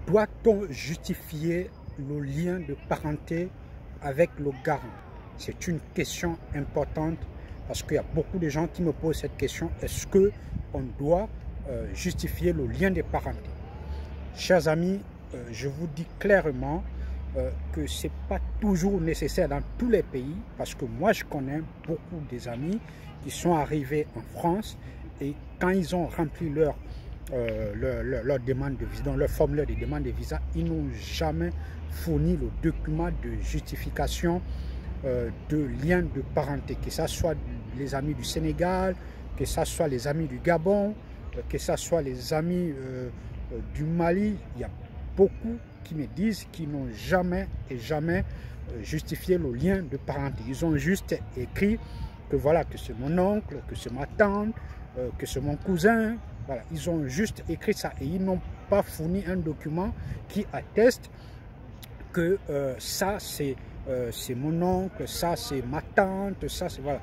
Doit-on justifier le lien de parenté avec le garant? C'est une question importante parce qu'il y a beaucoup de gens qui me posent cette question. Est-ce qu'on doit justifier le lien de parenté? Chers amis, je vous dis clairement que ce n'est pas toujours nécessaire dans tous les pays, parce que moi je connais beaucoup des amis qui sont arrivés en France et quand ils ont rempli leur demande de visa, dans leur formulaire de demande de visa, ils n'ont jamais fourni le document de justification de lien de parenté, que ce soit les amis du Sénégal, que ce soit les amis du Gabon, que ce soit les amis du Mali. Il y a beaucoup qui me disent qu'ils n'ont jamais justifié le lien de parenté. Ils ont juste écrit que voilà, que c'est mon oncle, que c'est ma tante, que c'est mon cousin. Voilà, ils ont juste écrit ça et ils n'ont pas fourni un document qui atteste que ça c'est mon oncle, ça c'est ma tante, ça c'est voilà.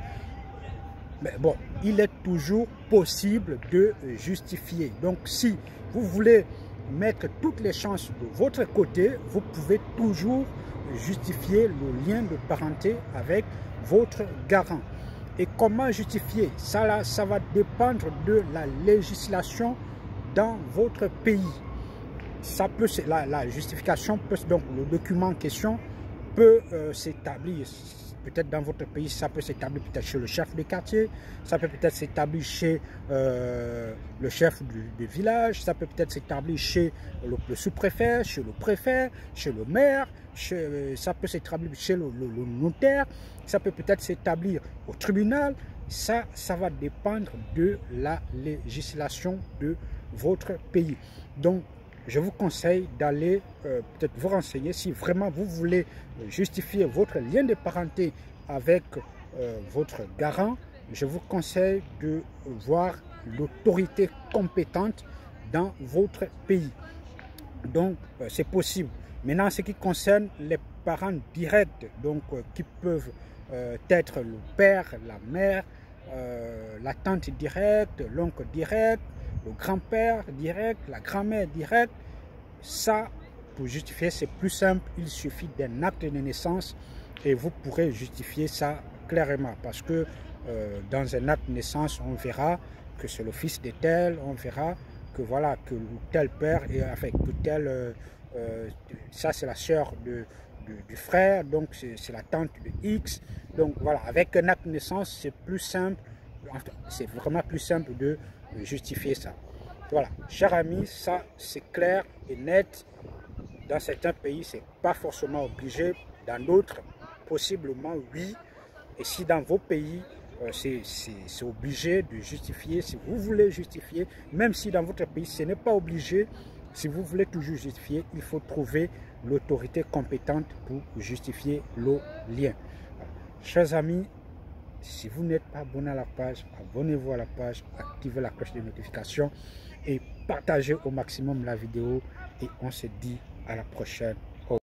Mais bon, il est toujours possible de justifier. Donc si vous voulez mettre toutes les chances de votre côté, vous pouvez toujours justifier le lien de parenté avec votre garant. Et comment justifier? Ça va dépendre de la législation dans votre pays. Ça peut, la justification peut, donc le document en question peut s'établir. Peut-être dans votre pays, ça peut s'établir peut-être chez le chef de quartier, ça peut peut-être s'établir chez le chef du village, ça peut peut-être s'établir chez le sous-préfet, chez le préfet, chez le maire, ça peut s'établir chez le notaire, ça peut peut-être s'établir au tribunal. Ça va dépendre de la législation de votre pays. Donc, je vous conseille d'aller peut-être vous renseigner si vraiment vous voulez justifier votre lien de parenté avec votre garant. Je vous conseille de voir l'autorité compétente dans votre pays. Donc, c'est possible. Maintenant, ce qui concerne les parents directs, donc qui peuvent être le père, la mère, la tante directe, l'oncle direct, le grand-père direct, la grand-mère directe, ça, pour justifier, c'est plus simple. Il suffit d'un acte de naissance et vous pourrez justifier ça clairement. Parce que dans un acte de naissance, on verra que c'est le fils de tel, on verra que voilà, que tel père, et enfin, que tel, ça c'est la sœur du frère, donc c'est la tante de X. Donc voilà, avec un acte de naissance, c'est plus simple, c'est vraiment plus simple de justifier ça. Voilà, chers amis, ça c'est clair et net. Dans certains pays, c'est pas forcément obligé. Dans d'autres, possiblement oui. Et si dans vos pays, c'est obligé de justifier, si vous voulez justifier, même si dans votre pays, ce n'est pas obligé, si vous voulez toujours justifier, il faut trouver l'autorité compétente pour justifier le lien. Voilà. Chers amis, si vous n'êtes pas abonné à la page, abonnez-vous à la page, activez la cloche de notification et partagez au maximum la vidéo. Et on se dit à la prochaine.